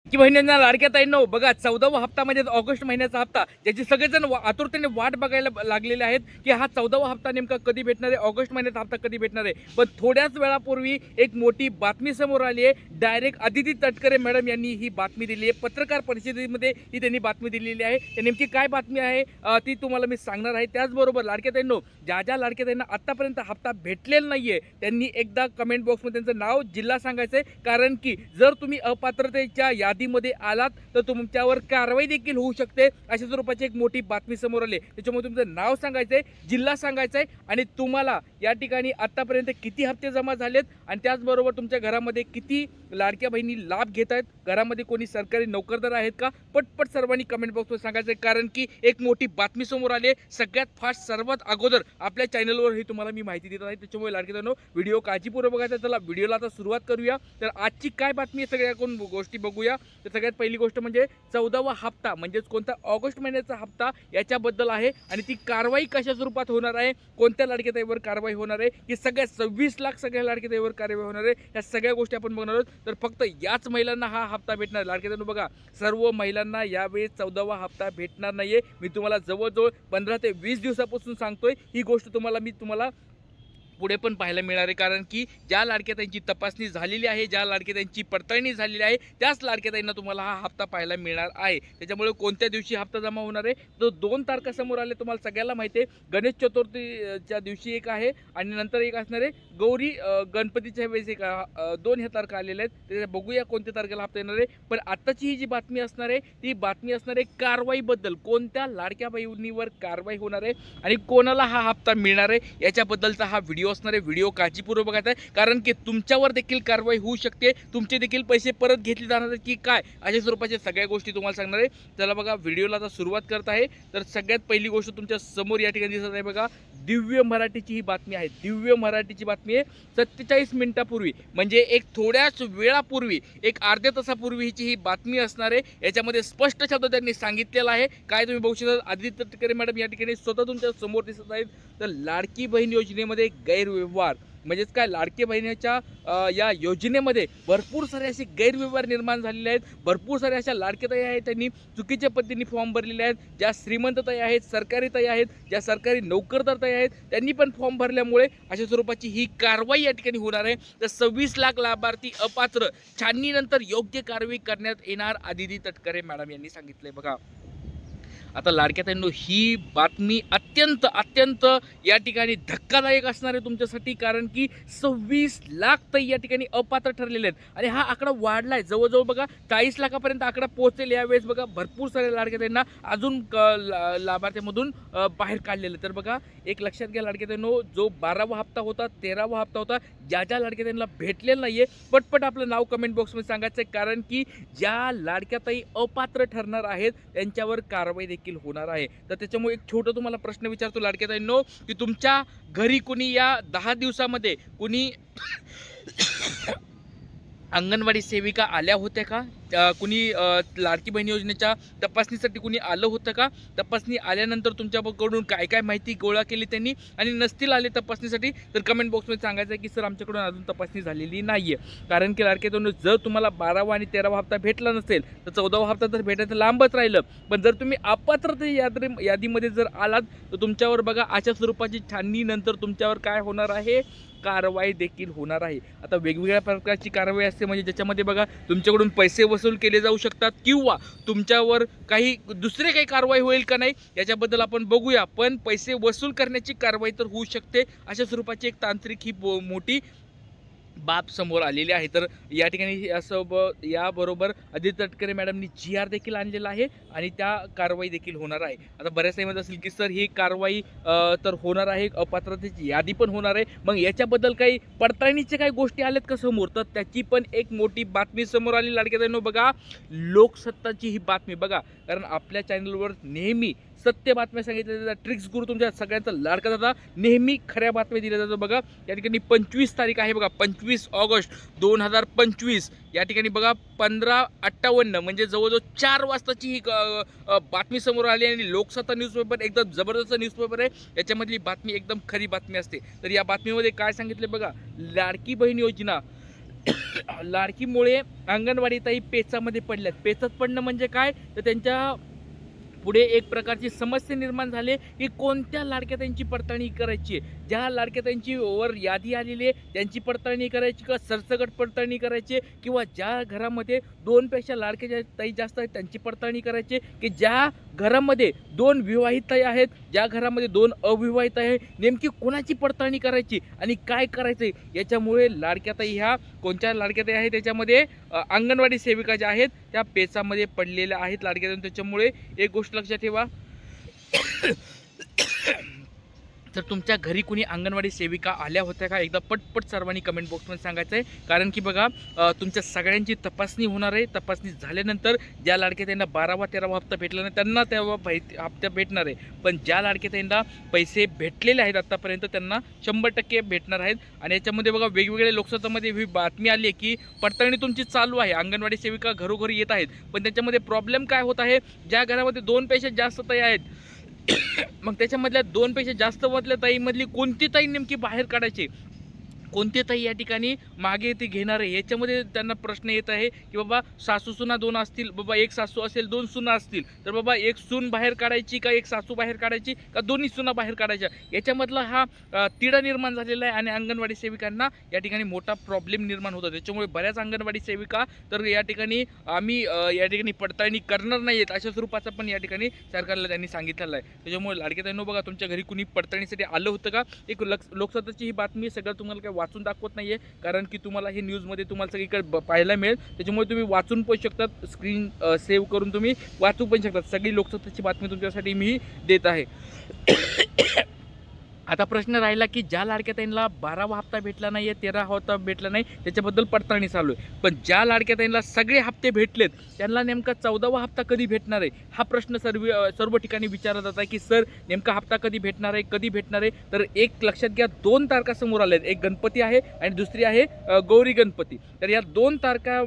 की बहिणींना लाडक्या ताईंनो बघा 14वा हप्ता म्हणजे ऑगस्ट महिन्याचा हप्ता ज्याची सगळेजण आतुरतेने वाट बघायला लागलेले आहेत की हा 14वा हप्ता नेमका कधी भेटणार आहे, ऑगस्ट महिन्याचा हप्ता कधी भेटणार आहे। पण थोड्याच वेळापूर्वी एक मोठी बातमी समोर आली आहे। डायरेक्ट अदिती तटकरे मॅडम यांनी ही बातमी दिली आहे, पत्रकार परिषदेमध्ये ही त्यांनी बातमी दिलेली आहे। ते नेमकी काय बातमी आहे ती तुम्हाला मी सांगणार आहे। त्याचबरोबर लाडक्या ताईंनो ज्या लाडक्या ताईंना आतापर्यंत हप्ता भेटलेला नाहीये त्यांनी एकदा कमेंट बॉक्समध्ये त्यांचं नाव जिल्हा सांगायचंय, कारण की जर तुम्ही अपात्रतेच्या यादीमध्ये आलात तर तुमच्यावर कारवाई देखील होऊ शकते। अशा स्वरूपाची एक मोठी बातमी समोर आली, त्याच्यामुळे तुमचं नाव सांगायचंय, जिल्हा सांगायचंय आणि तुम्हाला या ठिकाणी आतापर्यंत किती हप्ते जमा झालेत आणि त्याचबरोबर तुमच्या घरामध्ये किती लाडक्या बहिणी लाभ घेत आहेत, घरामध्ये कोणी सरकारी नोकरदार आहेत का, पटपट सर्वांनी कमेंट बॉक्समध्ये सांगायचंय, कारण की एक मोठी बातमी समोर आली आहे। सगळ्यात फास्ट सर्वात अगोदर आपल्या चॅनलवर ही तुम्हाला मी माहिती देत आहे, त्याच्यामुळे लाडक्यांनो व्हिडिओ काळजीपूर्वक बघायचा। चला व्हिडिओला आता सुरुवात करूया। तर आजची काय बातमी आहे सगळ्या कोण गोष्टी बघूया। तर सगळ्यात पहिली गोष्ट म्हणजे 14वा हप्ता म्हणजेच कोणता ऑगस्ट महिन्याचा हप्ता याच्याबद्दल आहे आणि ती कारवाई कशा स्वरूपात होणार आहे, कोणत्या लाडक्या ताईवर कारवाई होणार आहे, की सगळ्या 26 लाख सगळ्या लाडक्या ताईवर कारवाई होणार आहे, या सगळ्या गोष्टी आपण बघणार आहोत। तर फक्त याच महिलांना हा हप्ता भेटणार। लाडक्या ताईंनो बघा सर्व महिलांना यावेळी 14वा हप्ता भेटणार नाहीये। मी तुम्हाला जवळजवळ 15 ते 20 दिवसापासून सांगतोय ही गोष्ट तुम्हाला पुढे पण पाहायला मिळणार आहे, कारण की ज्या लाडक्या ताईंची तपासणी झालेली आहे, ज्या लाडक्या ताईंची पडताळणी झालेली आहे त्याच लाडक्या ताईंना तुम्हाला हा हप्ता पाहायला मिळणार आहे। त्याच्यामुळे कोणत्या दिवशी हप्ता जमा होणार आहे तो 2 तारखा समोर आले, तुम्हाला सगळ्याला माहिती आहे। गणेश चतुर्थीच्या दिवशी एक आहे आणि नंतर एक असणार आहे गौरी गणपतीच्या वेळेस एक 2 ह्या तारखा आलेल्या आहेत। ते बघूया कोणत्या तारखेला हप्ता येणार आहे। पण आताची ही जी बातमी असणार आहे ती बातमी असणार आहे कारवाईबद्दल, कोणत्या लाडक्या बहिणीवर कारवाई होणार आहे आणि कोणाला हा हप्ता मिळणार आहे याच्याबद्दलचा हा व्हिडिओ असणार आहे। व्हिडिओ काळजीपूर्वक बघायचा आहे, कारण की तुमच्यावर देखील कारवाई होऊ शकते, तुमचे देखील पैसे परत घेतले जाणार आहेत की काय, अशा स्वरूपाच्या सगळ्या गोष्टी तुम्हाला सांगणार आहे। चला बघा व्हिडिओला आता सुरुवात करत आहे। तर सगळ्यात पहिली गोष्ट तुमच्या समोर या ठिकाणी दिसत आहे बघा, दिव्य मराठीची ही बातमी आहे। दिव्य मराठीची बातमी आहे 47 मिनिटापूर्वी, म्हणजे एक थोड्याच वेळापूर्वी, एक अर्ध्या तासापूर्वीची ही बातमी असणार आहे। याच्यामध्ये स्पष्ट शब्द त्यांनी सांगितलेला आहे, काय तुम्ही बघू शकता। आदित्य तटकरे मॅडम या ठिकाणी स्वतः तुमच्या समोर दिसत आहेत। तर लाडकी बहीण योजनेमध्ये गैरव्यवहार म्हणजेच काय, लाडकी बहिणीच्या या योजनेमध्ये भरपूर सारे असे गैरव्यवहार निर्माण झालेले आहेत। भरपूर सारे अशा लाडक्या ताई आहेत त्यांनी चुकीच्या पद्धतीने फॉर्म भरलेले आहेत। ज्या श्रीमंत ताई आहेत, सरकारी ताई आहेत, ज्या सरकारी नोकरदार ताई आहेत त्यांनी पण फॉर्म भरल्यामुळे अशा स्वरूपाची ही कारवाई या ठिकाणी होणार आहे। तर 26 लाख लाभार्थी अपात्र, छाननीनंतर योग्य कारवाई करण्यात येणार, आदिती तटकरे मॅडम यांनी सांगितलंय बघा। आता लाडक्या ताईंनो ही बातमी अत्यंत या ठिकाणी धक्कादायक असणार आहे तुमच्यासाठी, कारण की 26 लाख ताई या ठिकाणी अपात्र ठरलेले आहेत आणि हा आकडा वाढलाय, जवळजवळ बघा 40 लाखापर्यंत आकडा पोहोचेल यावेळेस। बघा भरपूर सारे लाडक्या ताईंना अजून लाभार्थ्यामधून बाहेर काढलेलं। तर बघा एक लक्षात घ्या लाडक्या ताईंनो, जो 12वा हप्ता होता, 13वा हप्ता होता, ज्या लाडक्या ताईंना भेटलेलं नाहीये पटपट आपलं नाव कमेंट बॉक्समध्ये सांगायचं आहे, कारण की ज्या लाडक्या ताई अपात्र ठरणार आहेत त्यांच्यावर कारवाई देखील होणार आहे। तर त्याच्यामुळे एक छोटा तुम्हाला प्रश्न विचारतो लाडक्या ताईंनो, की तुमच्या घरी कुणी या 10 दिवसामध्ये कुणी अंगणवाडी सेविका आल्या होत्या का, कुणी लाडकी बहीण योजनेच्या तपासणीसाठी कुणी आलं होतं का, तपासणी आल्यानंतर तुमच्याकडून काय काय माहिती गोळा केली त्यांनी, आणि नसतील आले तपासणीसाठी तर कमेंट बॉक्समध्ये सांगायचं आहे की सर आमच्याकडून अजून तपासणी झालेली नाही आहे। कारण की लाडक्यातून जर तुम्हाला 12वा आणि 13वा हप्ता भेटला नसेल तर 14वा हप्ता तर भेटायचं लांबच राहिलं, पण जर तुम्ही अपात्रते यादीमध्ये जर आलात तर तुमच्यावर बघा अशा स्वरूपाची छाननी नंतर तुमच्यावर काय होणार आहे, कारवाई देखील होणार आहे। आता वेगवेगळ्या प्रकारची कारवाई असते, म्हणजे ज्याच्यामध्ये बघा तुमच्याकडून पैसे वसूल केले जाऊ शकतात किंवा तुमच्यावर काही दुसरे काही कारवाई होईल का नाही याच्याबद्दल आपण बघूया, पण पैसे वसूल करण्याची कारवाई तर होऊ शकते। अशा स्वरूपाची एक तांत्रिक ही मोठी बाब समोर आलेली आहे। तर या ठिकाणी याबरोबर आदित्य तटकरे मॅडमनी GR देखील आणलेला आहे आणि त्या कारवाई देखील होणार आहे। आता बऱ्याच टाइम असेल की सर ही कारवाई तर होणार आहे, अपात्रतेची यादी पण होणार आहे, मग याच्याबद्दल काही पडताळणीचे काही गोष्टी आल्यात का समोर, तर त्याची पण एक मोठी बातमी समोर आली लाडक्या ताईंनो बघा। लोकसत्ताची ही बातमी बघा, कारण आपल्या चॅनलवर नेहमी सत्य बातम्या सांगितल्या जातात, ट्रिक्स गुरु तुमच्या सगळ्यांचा लाडका दादा नेहमी खऱ्या बातम्या दिल्या जातात बघा। या ठिकाणी 25 तारीख आहे बघा, 25 ऑगस्ट 2025 या ठिकाणी बघा 15:58 म्हणजे जवळजवळ 4 वाजताची ही बातमी समोर आली आणि लोकसत्ता न्यूजपेपर एकदम जबरदस्त न्यूजपेपर आहे, याच्यामधली बातमी एकदम खरी बातमी असते। तर या बातमीमध्ये काय सांगितले बघा, लाडकी बहीण योजना लाडकीमुळे अंगणवाडीताई पेचामध्ये पडल्यात. पेचात पडणं म्हणजे काय, तर त्यांच्या पुढे एक प्रकारची समस्या निर्माण झाली की कोणत्या लाडक्याताईंची पडताळणी करायची आहे. ज्या लाडक्याताईंची वर यादी आलेली आहे त्यांची पडताळणी करायची का सरसकट पडताळणी करायची, किंवा ज्या घरामध्ये 2पेक्षा लाडक्या ताई जास्त आहेत त्यांची पडताळणी करायची, की ज्या घरामध्ये 2 विवाहित ताई आहेत, ज्या घरामध्ये 2 अविवाहित आहे, नेमकी कोणाची पडताळणी करायची आणि काय करायचं याच्यामुळे लाडक्याताई ह्या कोणत्या लाडक्याताई आहेत त्याच्यामध्ये अंगणवाडी सेविका ज्या आहेत त्या पेचामध्ये पडलेल्या आहेत लाडक्याताई. त्याच्यामुळे एक गोष्ट लक्षात ठेवा, तर तुमच्या घरी कुणी अंगणवाडी सेविका आल्या होत्या का, एकदा पटपट सर्वांनी कमेंट बॉक्समध्ये सांगायचं आहे. कारण की बघा तुमच्या सगळ्यांची तपासणी होणार आहे. तपासणी झाल्यानंतर ज्या लाडक्याताईंना 12वा 13वा हप्ता भेटला नाही त्यांना तेव्हा हप्ता भेटणार आहे. पण ज्या लाडक्याताईंना पैसे भेटलेले आहेत आत्तापर्यंत त्यांना 100% भेटणार आहेत. आणि याच्यामध्ये बघा वेगवेगळ्या लोकसत्तामध्ये ही बातमी आली आहे की पडताळणी तुमची चालू आहे, अंगणवाडी सेविका घरोघरी येत आहेत. पण त्याच्यामध्ये प्रॉब्लेम काय होत आहे, ज्या घरामध्ये 2पेक्षा जास्त ताई आहेत मग त्याच्यामधल्या 2पेक्षा जास्त मधल्या ताईमधली कोणती ताई नेमकी बाहेर काढायची, कोणते ताई या ठिकाणी मागे ते घेणार आहे, याच्यामध्ये त्यांना प्रश्न येत आहे की बाबा सासू सुना 2 असतील, बाबा एक सासू असेल 2 सुना असतील, तर बाबा एक सून बाहेर काढायची का एक सासू बाहेर काढायची का दोन्ही सुना बाहेर काढायच्या, याच्यामधला हा तिढा निर्माण झालेला आहे. आणि अंगणवाडी सेविकांना या ठिकाणी मोठा प्रॉब्लेम निर्माण होतो. त्याच्यामुळे बऱ्याच अंगणवाडी सेविका तर या ठिकाणी आम्ही या ठिकाणी पडताळणी करणार नाही आहेत अशा स्वरूपाचा पण या ठिकाणी सरकारला त्यांनी सांगितलेलं आहे. त्याच्यामुळे लाडक्याताईंनो बघा तुमच्या घरी कुणी पडताळणीसाठी आलं होतं का, एक लोकसत्ताची ही बातमी सगळं तुम्हाला काय वाचून दाखवत नाहीये, कारण की तुम्हाला हे न्यूजमध्ये तुम्हाला सगळीकडे पाहायला मिळेल. त्याच्यामुळे तुम्ही वाचून पण शकतात, स्क्रीन सेव्ह करून तुम्ही वाचू पण शकतात. सगळी लोकसत्ताची बातमी तुमच्यासाठी मी देत आहे. आता प्रश्न राहिला की ज्या लाडक्याताईंना 12वा हप्ता भेटला नाही आहे, 13वा हप्ता भेटला नाही, त्याच्याबद्दल पडताळणी चालू आहे. पण ज्या लाडक्याताईंना सगळे हप्ते भेटलेत त्यांना नेमका 14वा हप्ता कधी भेटणार आहे हा प्रश्न सर्व ठिकाणी विचारला जात आहे की सर नेमका हप्ता कधी भेटणार आहे, कधी भेटणार आहे. तर एक लक्षात घ्या, 2 तारखा समोर आल्या आहेत. एक गणपती आहे आणि दुसरी आहे गौरी गणपती. तर या 2 तारखा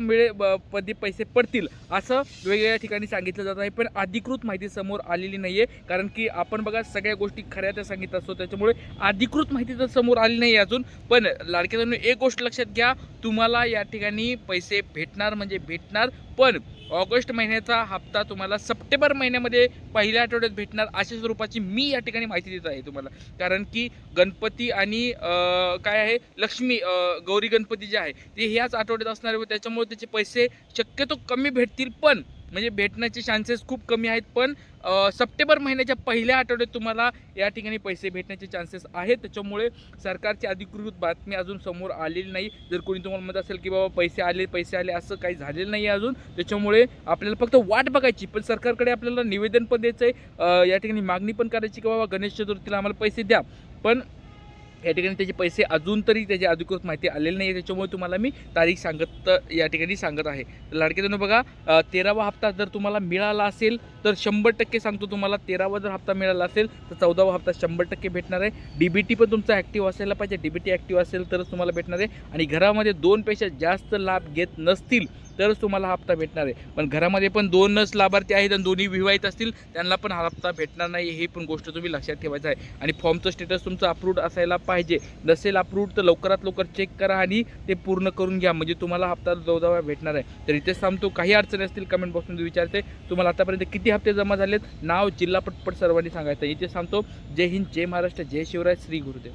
कधी पैसे पडतील असं वेगवेगळ्या ठिकाणी सांगितलं जात आहे. पण अधिकृत माहिती समोर आलेली नाही आहे, कारण की आपण बघा सगळ्या गोष्टी खऱ्या त्या सांगितत असतो. त्याच्यामुळे अधिकृत माहिती तर समोर आली नाही अजून. पण लाडक्याताईंनो एक गोष्ट लक्षात घ्या, तुम्हाला या ठिकाणी पैसे भेटणार म्हणजे भेटणार. पण ऑगस्ट महिन्याचा हप्ता तुम्हाला सप्टेंबर महिन्यामध्ये पहिल्या आठवड्यात भेटणार अशा स्वरूपाची मी या ठिकाणी माहिती देत आहे तुम्हाला. कारण की गणपती आणि काय आहे लक्ष्मी गौरी गणपती जे आहे ते ह्याच आठवड्यात असणार आहे. त्याच्यामुळे त्याचे पैसे शक्यतो कमी भेटतील, पण म्हणजे भेटण्याचे चान्सेस खूप कमी आहेत. पण सप्टेंबर महिन्याच्या पहिल्या आठवड्यात तुम्हाला या ठिकाणी पैसे भेटण्याचे चान्सेस आहेत. त्याच्यामुळे सरकारची अधिकृत बातमी अजून समोर आलेली नाही. जर कोणी तुम्हाला म्हणत असेल की बाबा पैसे आले असं काही झालेलं नाही अजून. त्याच्यामुळे आपल्याला फक्त वाट बघायची, पण सरकारकडे आपल्याला निवेदन पण द्यायचं आहे, या ठिकाणी मागणी पण करायची की बाबा गणेश चतुर्थीला आम्हाला पैसे द्या. पण या ठिकाणी त्याचे पैसे अजून तरी त्याची अधिकृत माहिती आलेली नाही. त्याच्यामुळे तुम्हाला मी तारीख या ठिकाणी सांगत आहे. लाडक्याताईंनो बघा 13वा हप्ता जर तुम्हाला मिळाला असेल तर 100% सांगतो तुम्हाला, 13वा जर हप्ता मिळाला असेल तर 14वा हप्ता 100% भेटणार आहे. DBT पण तुमचा ॲक्टिव्ह असायला पाहिजे. DBT ॲक्टिव्ह असेल तरच तुम्हाला भेटणार आहे. आणि घरामध्ये 2पेक्षा जास्त लाभ घेत नसतील तरच तुम्हाला हप्ता भेटणार आहे. पण घरामध्ये पण 2च लाभार्थी आहेत आणि दोन्ही विवाहित असतील त्यांना पण हा हप्ता भेटणार नाही, ही पण गोष्ट तुम्ही लक्षात ठेवायचं आहे. आणि फॉर्मचं स्टेटस तुमचं अप्रूव्ड असायला पाहिजे. नसेल अप्रूव्ड तर लवकरात लवकर चेक करा आणि ते पूर्ण करून घ्या, म्हणजे तुम्हाला हप्ता 14वा भेटणार आहे. तर इथेच थांबतो. काही अडचणी असतील कमेंट बॉक्समध्ये विचारते. तुम्हाला आतापर्यंत किती हप्ते जमा झालेत, नाव जिल्हा पटपट सर्वांनी सांगायचं. इथेच थांबतो. जय हिंद, जय महाराष्ट्र, जय शिवराय, श्री गुरुदेव.